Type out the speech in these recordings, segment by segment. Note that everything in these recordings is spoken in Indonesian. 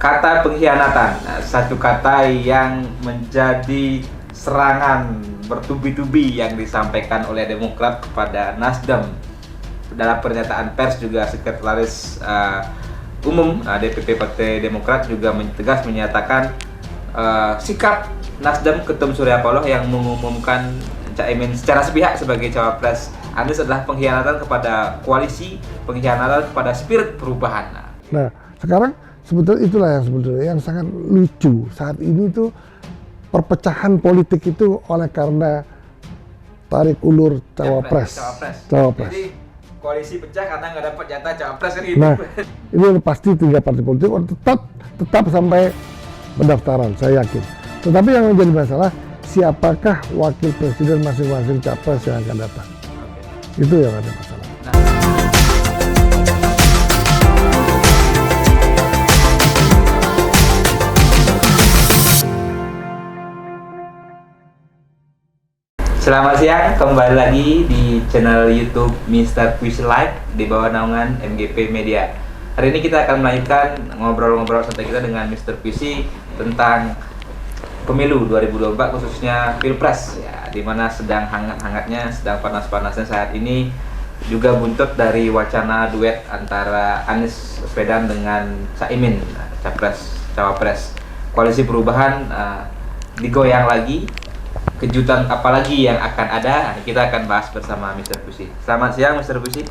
Kata pengkhianatan, satu kata yang menjadi serangan bertubi-tubi yang disampaikan oleh Demokrat kepada Nasdem. Dalam pernyataan pers juga Sekretaris Umum DPP Partai Demokrat juga tegas menyatakan sikap Nasdem Ketum Surya Paloh yang mengumumkan Caimin secara sepihak sebagai cawapres Anies adalah pengkhianatan kepada koalisi, pengkhianatan kepada spirit perubahan. Nah, sekarang sebetulnya itulah yang sangat lucu saat ini tuh, perpecahan politik itu oleh karena tarik ulur cawapres. Jadi koalisi pecah karena nggak dapat jatah cawapres kan gitu. Nah, ini pasti 3 partai politik tetap sampai pendaftaran, saya yakin. Tetapi yang menjadi masalah, siapakah wakil presiden masing-masing capres yang akan datang? Itu yang ada masalah. Selamat siang, kembali lagi di channel YouTube Mr. Puisi Live di bawah naungan MGP Media. Hari ini kita akan melanjutkan ngobrol-ngobrol santai kita dengan Mr. Puisi tentang pemilu 2024 khususnya Pilpres ya, dimana sedang hangat-hangatnya, sedang panas-panasnya saat ini, juga buntut dari wacana duet antara Anies Baswedan dengan Caimin, cawapres koalisi perubahan digoyang lagi. Kejutan apalagi yang akan ada, kita akan bahas bersama Mr. Puisi. Selamat siang Mr. Puisi.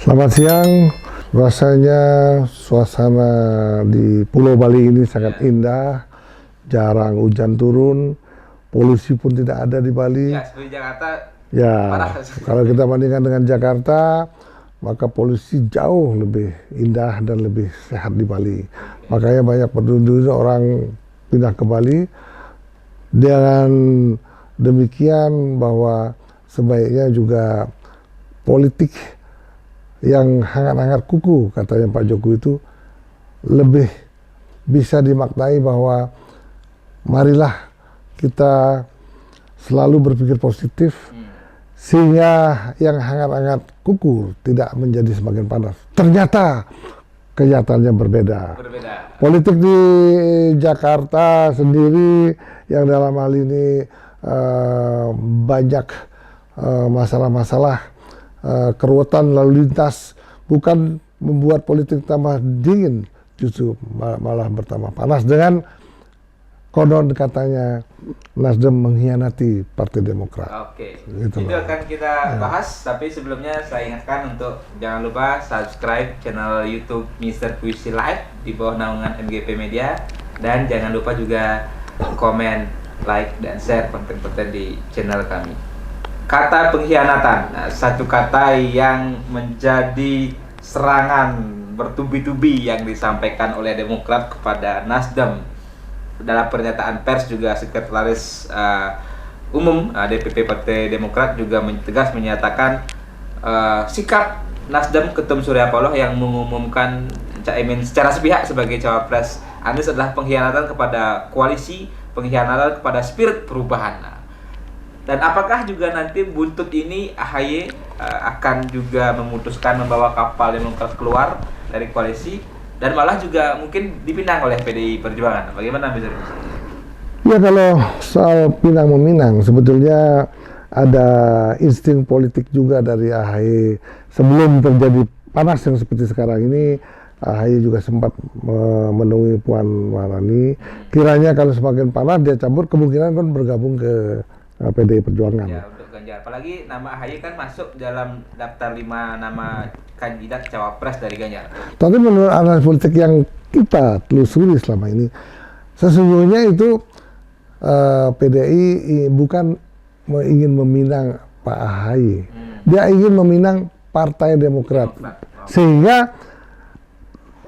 Selamat siang. Rasanya suasana di Pulau Bali ini sangat indah, jarang hujan turun, polusi pun tidak ada di Bali. Ya, seperti Jakarta. Ya, parah. kalau kita bandingkan dengan Jakarta, maka polusi jauh lebih indah dan lebih sehat di Bali. Makanya banyak penduduk orang pindah ke Bali. Dan demikian bahwa sebaiknya juga politik yang hangat-hangat kuku, katanya Pak Jokowi, itu lebih bisa dimaknai bahwa marilah kita selalu berpikir positif sehingga yang hangat-hangat kuku tidak menjadi semakin panas. Ternyata kenyataannya berbeda. Politik di Jakarta sendiri yang dalam hal ini banyak masalah-masalah keruwetan lalu lintas, bukan membuat politik tambah dingin, justru malah bertambah panas dengan konon katanya Nasdem mengkhianati Partai Demokrat. Oke, itu akan kita bahas, tapi sebelumnya saya ingatkan untuk jangan lupa subscribe channel YouTube Mr. Puisi Live di bawah naungan MGP Media, dan jangan lupa juga komen, like, dan share konten-konten di channel kami. Kata pengkhianatan, satu kata yang menjadi serangan bertubi-tubi yang disampaikan oleh Demokrat kepada Nasdem. Dalam pernyataan pers juga Sekretaris Umum DPP Partai Demokrat juga tegas menyatakan sikap Nasdem Ketum Surya Paloh yang mengumumkan Caimin secara sepihak sebagai cawapres Anies adalah pengkhianatan kepada koalisi, pengkhianatan kepada spirit perubahan. Dan apakah juga nanti buntut ini AHY akan juga memutuskan membawa kapal Demokrat keluar dari koalisi dan malah juga mungkin dipinang oleh PDI Perjuangan? Bagaimana Mr. Puisi? Ya, kalau soal pinang meminang, sebetulnya ada insting politik juga dari AHY. Sebelum terjadi panas yang seperti sekarang ini, AHY juga sempat menemui Puan Maharani. Kiranya kalau semakin panas dia cabut, kemungkinan kan bergabung ke PDI Perjuangan. Ya, untuk Ganjar. Apalagi nama AHY kan masuk dalam daftar 5 nama kandidat cawapres dari Ganjar. Tapi menurut analis politik yang kita telusuri selama ini, sesungguhnya itu PDI bukan ingin meminang Pak AHY. Dia ingin meminang Partai Demokrat. Sehingga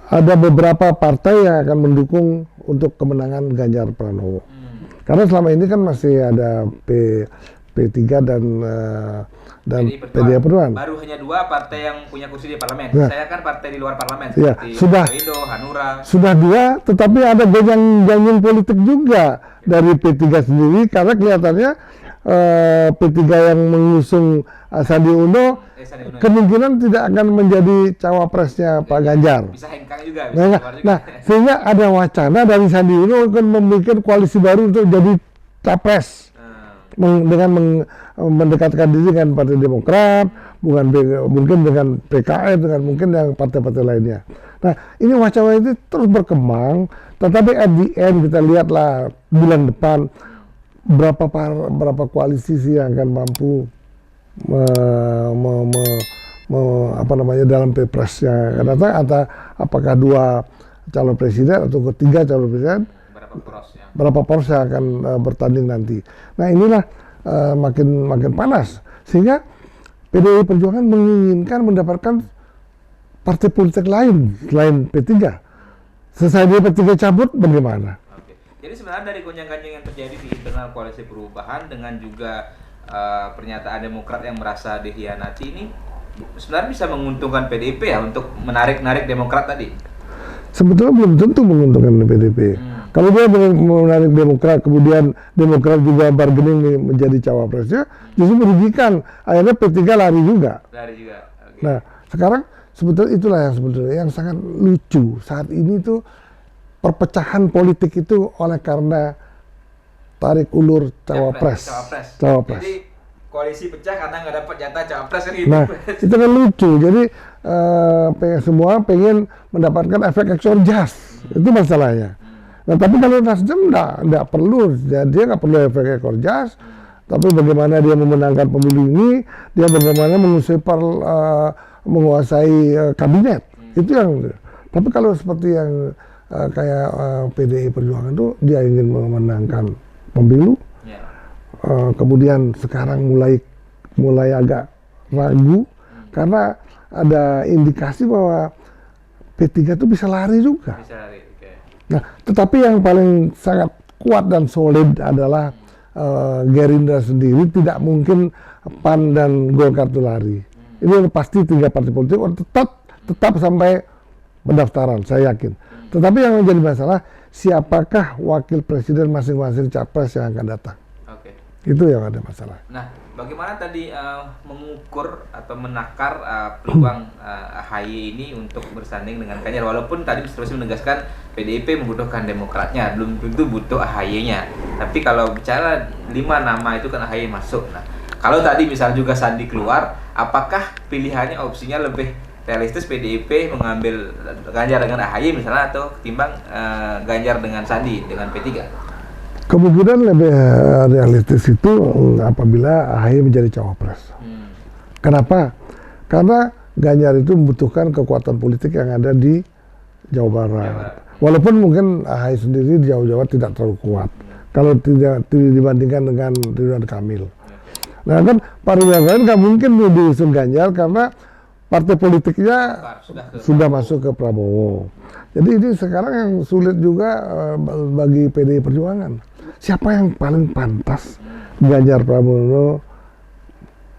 ada beberapa partai yang akan mendukung untuk kemenangan Ganjar Pranowo. Karena selama ini kan masih ada P3 dan PDI Perjuangan. Baru hanya 2 partai yang punya kursi di parlemen. Ya. Saya kan partai di luar parlemen Ya, seperti Indo, Hanura. Sudah 2, tetapi ada gonjang-ganjing politik juga dari P3 sendiri, karena kelihatannya P3 yang mengusung Sandi Uno Sandi Uno, kemungkinan tidak akan menjadi cawapresnya Pak Ganjar. bisa hengkang juga, bisa keluar juga. Nah, sehingga ada wacana dari Sandi Uno akan membuat koalisi baru untuk jadi capres. Dengan mendekatkan diri dengan Partai Demokrat, mungkin dengan PKS, dengan mungkin yang partai-partai lainnya. Nah, ini wacana itu terus berkembang, tetapi at the end kita lihatlah bulan depan berapa koalisi sih yang akan mampu dalam pilpresnya. Karena apakah 2 calon presiden atau 3 calon presiden, berapa poros yang akan bertanding nanti. Nah, inilah makin panas, sehingga PDI Perjuangan menginginkan mendapatkan partai politik lain selain P3. Selesai dia P3 cabut, bagaimana? Oke. Jadi sebenarnya dari gonjang-ganjing yang terjadi di internal koalisi perubahan dengan juga pernyataan Demokrat yang merasa dikhianati ini sebenarnya bisa menguntungkan PDIP ya untuk menarik Demokrat tadi? Sebetulnya belum tentu menguntungkan PDIP. Kalau dia menarik Demokrat, kemudian Demokrat juga bargaining menjadi cawapresnya, justru merugikan. Akhirnya P3 lari juga. Okay. Nah, sekarang sebetulnya itulah yang sangat lucu saat ini tuh, perpecahan politik itu oleh karena tarik ulur cawapres. Jadi koalisi pecah karena nggak dapat jatah cawapres kan gitu. Nah, itu kan lucu. Jadi semua pengen mendapatkan efek ekor jas. Itu masalahnya. Nah, tapi kalau Nasdem nggak perlu, dia nggak perlu efek ekor jas. Tapi bagaimana dia memenangkan pemilu ini, dia bagaimana menguasai kabinet. Itu yang. Tapi kalau seperti yang kayak PDI Perjuangan itu, dia ingin memenangkan pemilu. Kemudian sekarang mulai agak ragu karena ada indikasi bahwa P3 itu bisa lari juga. Nah, tetapi yang paling sangat kuat dan solid adalah Gerindra sendiri. Tidak mungkin PAN dan Golkar itu lari. Ini pasti 3 partai politik tetap sampai pendaftaran, saya yakin. Tetapi yang menjadi masalah, siapakah wakil presiden masing-masing capres yang akan datang? Itu yang ada masalah. Nah, bagaimana tadi mengukur atau menakar peluang AHY ini untuk bersanding dengan Ganjar? Walaupun tadi terus menegaskan PDIP membutuhkan Demokratnya, belum tentu butuh AHY-nya. Tapi kalau bicara 5 nama itu kan AHY masuk. Nah, kalau tadi misal juga Sandi keluar, apakah pilihannya opsinya lebih realistis PDIP mengambil Ganjar dengan AHY misalnya, atau ketimbang Ganjar dengan Sandi dengan P3? Kemungkinan lebih realistis itu apabila AHY menjadi cawapres. Kenapa? Karena Ganjar itu membutuhkan kekuatan politik yang ada di Jawa Barat. Walaupun mungkin AHY sendiri di Jawa tidak terlalu kuat. Kalau tidak dibandingkan dengan Ridwan Kamil. Nah kan Pak Ridwan Kamil nggak mungkin diusung Ganjar karena partai politiknya sudah masuk ke Prabowo. Jadi ini sekarang yang sulit juga bagi PDI Perjuangan. Siapa yang paling pantas Ganjar Pranowo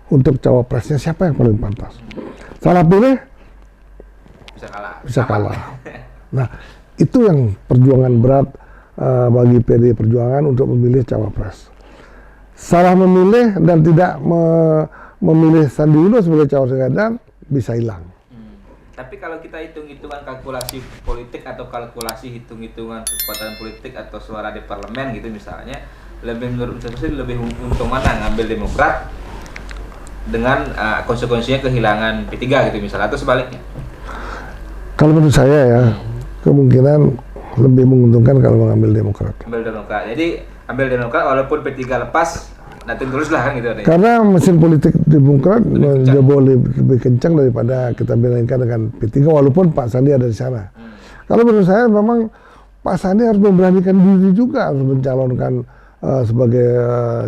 untuk cawapresnya? Siapa yang paling pantas? Salah pilih bisa kalah. Nah, itu yang perjuangan berat bagi PDI Perjuangan untuk memilih cawapres. Salah memilih dan tidak memilih Sandi Uno sebagai cawapres Ganjar bisa hilang. Tapi kalau kita hitung-hitungan kalkulasi politik atau kalkulasi hitung-hitungan kekuatan politik atau suara di parlemen gitu misalnya, menurut saya lebih untung mana ngambil Demokrat dengan konsekuensinya kehilangan P3 gitu misalnya, atau sebaliknya? Kalau menurut saya ya, kemungkinan lebih menguntungkan kalau mengambil Demokrat. Ambil Demokrat. Jadi ambil Demokrat walaupun P3 lepas, nanti terus lah kan gitu. Karena mesin politik Demokrat jauh lebih kencang daripada kita bandingkan dengan P3, walaupun Pak Sandi ada di sana. Kalau menurut saya memang Pak Sandi harus memberanikan diri juga, harus mencalonkan sebagai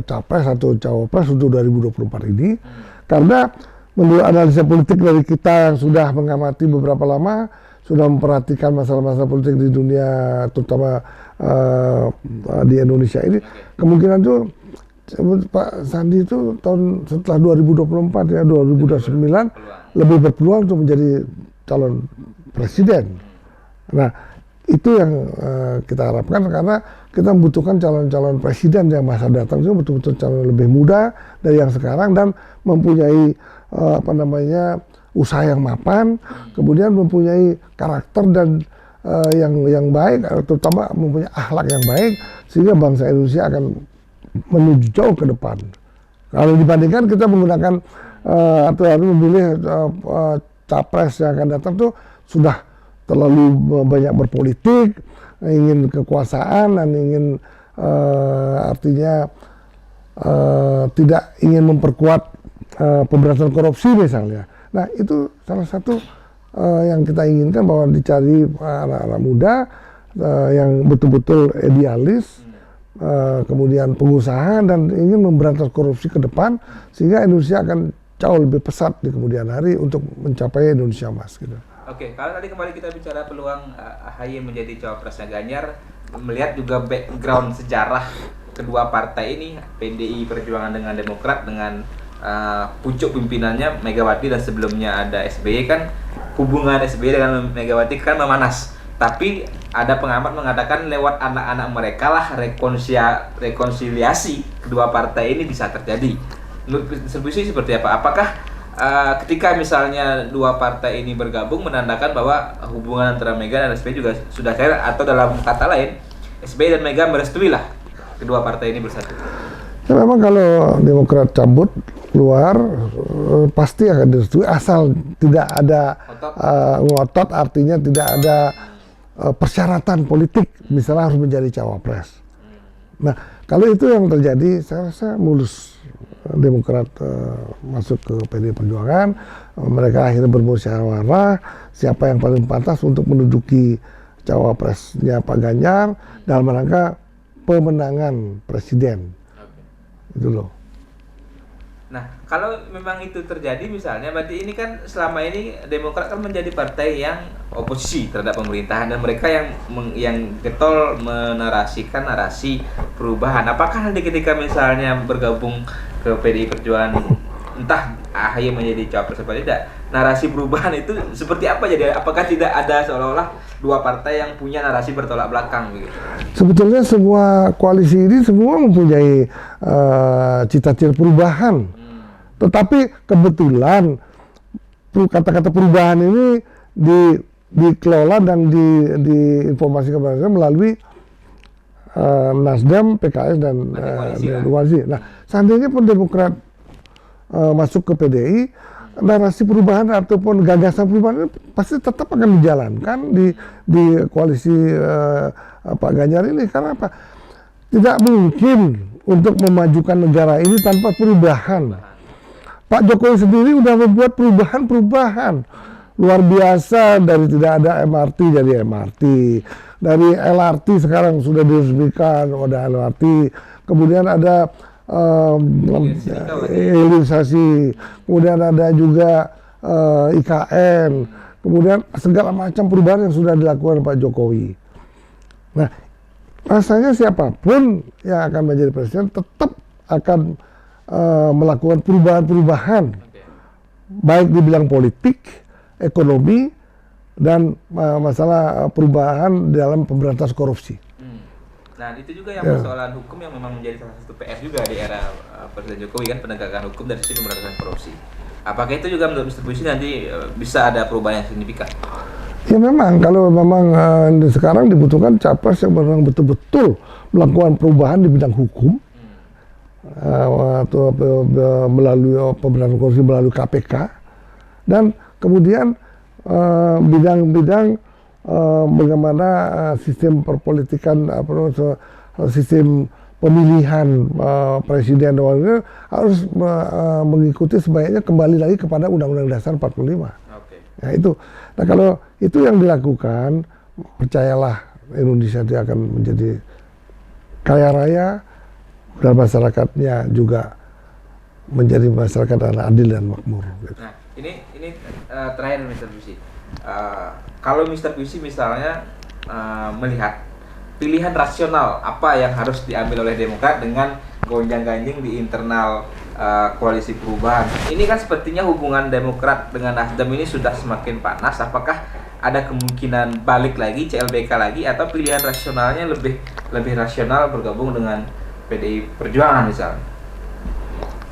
capres atau cawapres untuk 2024 ini. Karena menurut analisa politik dari kita yang sudah mengamati beberapa lama, sudah memperhatikan masalah-masalah politik di dunia, terutama di Indonesia ini, kemungkinan itu Pak Sandi itu setelah 2024 ya 2029 lebih berpeluang untuk menjadi calon presiden. Nah, itu yang kita harapkan, karena kita membutuhkan calon-calon presiden yang masa datang itu betul-betul calon lebih muda dari yang sekarang dan mempunyai usaha yang mapan, kemudian mempunyai karakter dan yang baik, terutama mempunyai akhlak yang baik, sehingga bangsa Indonesia akan menuju jauh ke depan. Kalau dibandingkan kita menggunakan atau harus memilih capres yang akan datang tuh sudah terlalu banyak berpolitik, ingin kekuasaan dan ingin artinya tidak ingin memperkuat pemberantasan korupsi misalnya. Nah itu salah satu yang kita inginkan, bahwa dicari anak-anak muda yang betul-betul idealis, kemudian pengusaha dan ingin memberantas korupsi ke depan, sehingga Indonesia akan jauh lebih pesat di kemudian hari untuk mencapai Indonesia Emas gitu. Oke, kalau tadi kembali kita bicara peluang AHY menjadi cawapresnya Ganjar, melihat juga background sejarah kedua partai ini, PDI Perjuangan dengan Demokrat, dengan pucuk pimpinannya Megawati dan sebelumnya ada SBY, kan hubungan SBY dengan Megawati kan memanas. Tapi ada pengamat mengatakan lewat anak-anak mereka lah rekonsiliasi kedua partai ini bisa terjadi. Menurut distribusi seperti apa? Apakah ketika misalnya dua partai ini bergabung menandakan bahwa hubungan antara Mega dan SBY juga sudah cair, atau dalam kata lain SBY dan Mega merestui lah kedua partai ini bersatu? Ya memang kalau Demokrat cabut keluar pasti akan direstui, asal tidak ada ngotot, artinya tidak ada persyaratan politik, misalnya harus menjadi cawapres. Nah kalau itu yang terjadi, saya rasa mulus Demokrat masuk ke PDI Perjuangan, mereka akhirnya bermusyawarah siapa yang paling pantas untuk menduduki cawapresnya Pak Ganjar dalam rangka pemenangan presiden. Itu loh. Nah, kalau memang itu terjadi misalnya, berarti ini kan selama ini Demokrat kan menjadi partai yang oposisi terhadap pemerintahan, dan mereka yang getol menarasikan narasi perubahan. Apakah nanti ketika misalnya bergabung ke PDI Perjuangan, entah AHY menjadi cawapres atau tidak, narasi perubahan itu seperti apa jadi? Apakah tidak ada seolah-olah dua partai yang punya narasi bertolak belakang begitu? Sebetulnya semua koalisi ini semua mempunyai cita-cita perubahan. Tetapi kebetulan kata-kata perubahan ini dikelola dan diinformasikan kepada saya melalui Nasdem, PKS dan koalisi. Nah, seandainya pun Demokrat masuk ke PDI, narasi perubahan ataupun gagasan perubahan pasti tetap akan dijalankan di koalisi Pak Ganjar ini. Karena apa? Tidak mungkin untuk memajukan negara ini tanpa perubahan. Pak Jokowi sendiri sudah membuat perubahan luar biasa, dari tidak ada MRT jadi MRT, dari LRT sekarang sudah diresmikan ada LRT, kemudian ada hilirisasi, kemudian ada juga IKN, kemudian segala macam perubahan yang sudah dilakukan Pak Jokowi. Nah, rasanya siapapun yang akan menjadi presiden tetap akan melakukan perubahan-perubahan, baik di bidang politik, ekonomi, dan masalah perubahan dalam pemberantasan korupsi. Nah itu juga yang persoalan hukum yang memang menjadi salah satu PR juga di era Presiden Jokowi, kan penegakan hukum dari sisi pemberantasan korupsi. Apakah itu juga menurut distribusi nanti bisa ada perubahan yang signifikan? Ya memang, kalau memang sekarang dibutuhkan capres yang memang betul-betul melakukan perubahan di bidang hukum, atau melalui pemberantasan korupsi melalui KPK, dan kemudian bidang-bidang bagaimana sistem perpolitikan, sistem pemilihan presiden dan wakil harus mengikuti sebaiknya kembali lagi kepada Undang-Undang Dasar 45. Ya itu. Nah kalau itu yang dilakukan, percayalah Indonesia itu akan menjadi kaya raya, dan masyarakatnya juga menjadi masyarakat yang adil dan makmur. Gitu. Nah, ini terakhir Mr. Busi. Kalau Mr. Busi misalnya melihat pilihan rasional apa yang harus diambil oleh Demokrat dengan gonjang-ganjing di internal koalisi perubahan. Ini kan sepertinya hubungan Demokrat dengan Nasdem ini sudah semakin panas. Apakah ada kemungkinan balik lagi CLBK lagi, atau pilihan rasionalnya lebih rasional bergabung dengan PDI Perjuangan misalnya?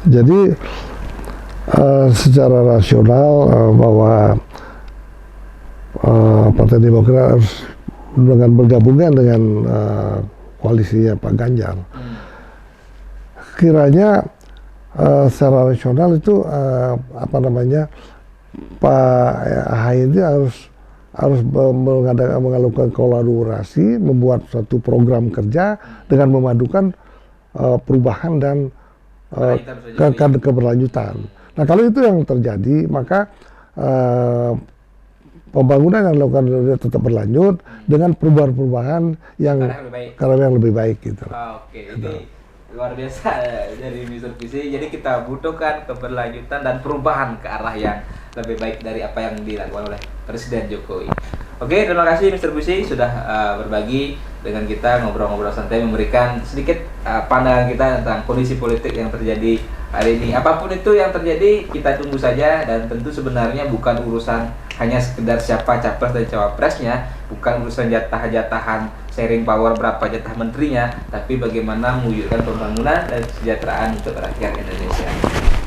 Jadi secara rasional bahwa Partai Demokrat harus dengan bergabungan dengan koalisinya Pak Ganjar. Kiranya secara rasional itu Pak AHY itu harus melakukan kolaborasi, membuat suatu program kerja dengan memadukan perubahan dan keberlanjutan. Nah, kalau itu yang terjadi, maka pembangunan yang dilakukan tetap berlanjut dengan perubahan-perubahan yang lebih baik gitu. Oke, ini luar biasa dari Mr. Puisi. Jadi kita butuhkan keberlanjutan dan perubahan ke arah yang lebih baik dari apa yang dilakukan oleh Presiden Jokowi. Oke, terima kasih Mr. Puisi sudah berbagi dengan kita, ngobrol-ngobrol santai, memberikan sedikit pandangan kita tentang kondisi politik yang terjadi hari ini. Apapun itu yang terjadi, kita tunggu saja, dan tentu sebenarnya bukan urusan hanya sekedar siapa capres dan cawapresnya, bukan urusan jatah-jatahan sharing power berapa jatah menterinya, tapi bagaimana mewujudkan pembangunan dan kesejahteraan untuk rakyat Indonesia.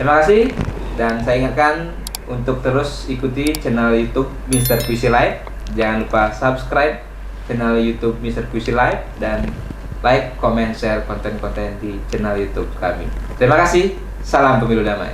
Terima kasih, dan saya ingatkan untuk terus ikuti channel YouTube Mr. Puisi Live. Jangan lupa subscribe channel YouTube Mr. Puisi Live, dan like, comment, share konten-konten di channel YouTube kami. Terima kasih. Salam pemilu damai.